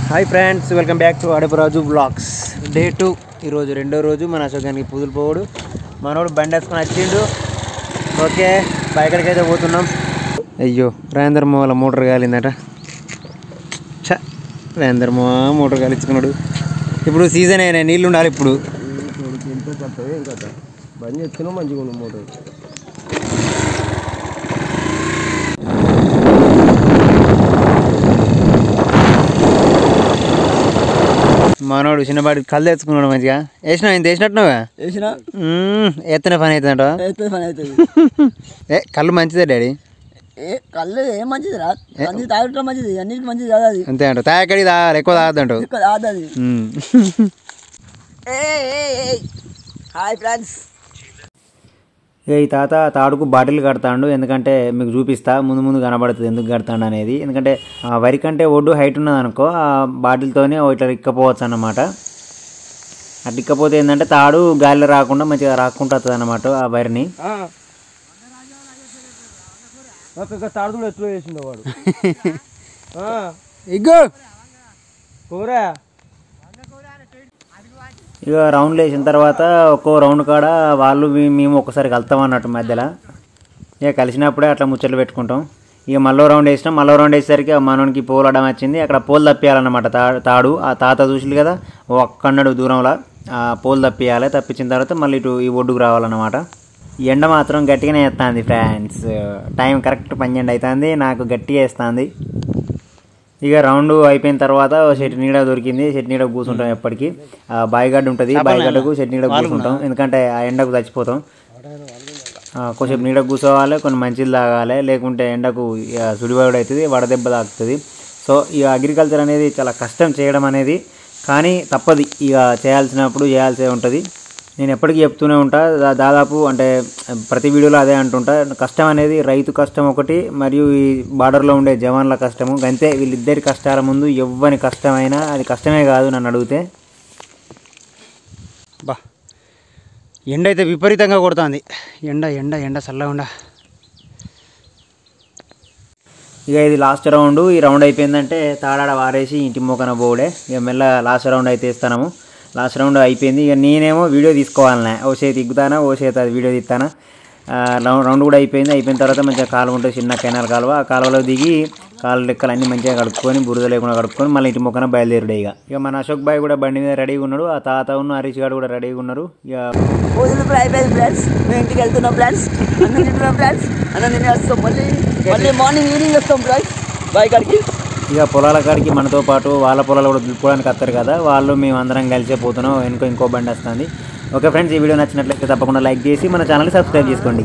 Hi friends, welcome back to Adaparaju blogs. Day 2 ఈరోజు రెండో రోజు. మన అశోకానికి పూజలు పోవడు. మనోడు బండి వేసుకొని వచ్చిండు. ఓకే, బయకడికి అయితే పోతున్నాం. అయ్యో, రాజేంద్రమ్మ వాళ్ళ మోటార్ కాలిందట. రాజేంద్రమ్మ మోటార్ కాలించుకున్నాడు. ఇప్పుడు సీజన్ అయినా నీళ్ళు ఉండాలి. ఇప్పుడు బండి ఎత్తున మంచిగా ఉంది మోటార్. మనోడు చిన్నపాటి కళ్ళు తెచ్చుకున్నాడు. మంచిగా వేసినా, ఇంత వేసినట్టున్నావా? వేసినా ఎత్తనే పని అవుతుందంట. పని అవుతుంది. కళ్ళు మంచిదే డాడీ. కళ్ళు ఏం మంచిది రా, అన్ని తాగటం మంచిది, అన్నిటికి మంచిది కాదు అది. అంతే అంట. తాగడి తాగాలి, ఎక్కువ తాగద్దంట. తాగదు. Hi friends. ఈ తాత తాడుకు బాటిల్ కడతాడు. ఎందుకంటే మీకు చూపిస్తా, ముందు కనబడుతుంది ఎందుకు కడతాడు అనేది. ఎందుకంటే వరి కంటే ఒడ్డు హైట్ ఉన్నది అనుకో, ఆ బాటిల్తోనే ఇట్లా ఇక్కపోవచ్చు అన్నమాట. అట్లా ఇక్కపోతే ఏంటంటే తాడు గాలిలో రాకుండా మంచిగా రాకుండా వస్తుంది అన్నమాట ఆ వరిని. తాడు కూడా ఎట్లా వేసిండు వాడు. ఇగో కూరా ఇక రౌండ్లు వేసిన తర్వాత ఒక్కో రౌండ్ కాడ వాళ్ళు మేము ఒక్కసారి కలుతాం అన్నట్టు మధ్యలో. ఇక కలిసినప్పుడే అట్లా ముచ్చట్లు పెట్టుకుంటాం. ఇక మళ్ళీ రౌండ్ వేసినాం. మళ్ళీ రౌండ్ వేసేసరికి మనకి పోలు అడ్డం వచ్చింది. అక్కడ పోలు తప్పియాలన్నమాట. తాడు ఆ తాత చూసిలు కదా, ఒక్కన్నాడు దూరంలో ఆ పోలు తప్పియాలి. తప్పించిన తర్వాత మళ్ళీ ఇటు ఈ ఒడ్డుకు రావాలన్నమాట. ఎండ మాత్రం గట్టిగానే వేస్తుంది ఫ్రెండ్స్. టైం కరెక్ట్ 12 అవుతుంది. నాకు గట్టిగా వేస్తుంది. ఇక రౌండ్ అయిపోయిన తర్వాత చెట్టు నీడ దొరికింది. చెట్టు నీడ కూర్చుంటాం. ఎప్పటికీ బాయిగడ్డ ఉంటుంది. బాయిగడ్డకు చెట్టు నీడ కూర్చుంటాం. ఎందుకంటే ఆ ఎండకు చచ్చిపోతాం. కొంచెం నీడ కూర్చోవాలి, కొన్ని మంచిలు తాగాలి. లేకుంటే ఎండకు సుడివాడు అవుతుంది, వడదెబ్బ తాకుతుంది. సో ఇక అగ్రికల్చర్ అనేది చాలా కష్టం చేయడం అనేది, కానీ తప్పది. ఇక చేయాల్సినప్పుడు చేయాల్సే ఉంటుంది. నేను ఎప్పటికీ చెప్తూనే ఉంటా, దాదాపు అంటే ప్రతి వీడియోలో అదే అంటుంటా. కష్టం అనేది రైతు కష్టం ఒకటి, మరియు ఈ బార్డర్లో ఉండే జవాన్ల కష్టము. అంతే, వీళ్ళిద్దరి కష్టాల ముందు ఎవ్వని కష్టమైనా అది కష్టమే కాదు నన్ను అడిగితే. బా, ఎండ అయితే విపరీతంగా కొడుతుంది. ఎండ ఎండ ఎండ చల్లగా ఉండ. ఇక ఇది లాస్ట్ రౌండ్. ఈ రౌండ్ అయిపోయిందంటే తాడాడ వారేసి ఇంటి మోకన పోవుడే. ఇక మెల్ల లాస్ట్ రౌండ్ అయితే ఇస్తాము. లాస్ట్ రౌండ్ అయిపోయింది. ఇక నేనేమో వీడియో తీసుకోవాలనే, ఓ చేతి ఇగ్గుతానా, ఓ చేతి అది వీడియో తీస్తానా. రౌండ్ కూడా అయిపోయింది. అయిపోయిన తర్వాత మంచిగా కాలువ ఉంటుంది, చిన్న కెనాల్ కాలువ. ఆ కాలువలో దిగి కాలు లెక్కలు అన్నీ మంచిగా కడుక్కొని, బురద లేకుండా కడుక్కొని మళ్ళీ ఇంటి మొక్కన బయలుదేరుడే. ఇక మన అశోక్ బాయ్ కూడా బండి మీద రెడీగా ఉన్నాడు. ఆ తాత ఉన్న హరీష్ గారు కూడా రెడీగా ఉన్నారు. ఇక అయిపోయింది ఫ్రెండ్స్, మేము ఇంటికి వెళ్తున్నాం ఫ్రెండ్స్. అన్నం తింటున్నాం ఫ్రెండ్స్, అన్నం తిని వస్తాం. మళ్ళీ మార్నింగ్ ఈవినింగ్ వస్తాం ఫ్రెండ్స్ బాయ్ కాడికి. ఇక పొలాల కాడికి మనతో పాటు వాళ్ళ పొలాలు కూడా దులుపుకోవడానికి వస్తారు కదా, వాళ్ళు మేము అందరం కలిసే పోతున్నాం. ఇంకో బండి వస్తుంది. ఓకే ఫ్రెండ్స్, ఈ వీడియో నచ్చినట్లయితే తప్పకుండా లైక్ చేసి మన ఛానల్ని సబ్స్క్రైబ్ చేసుకోండి.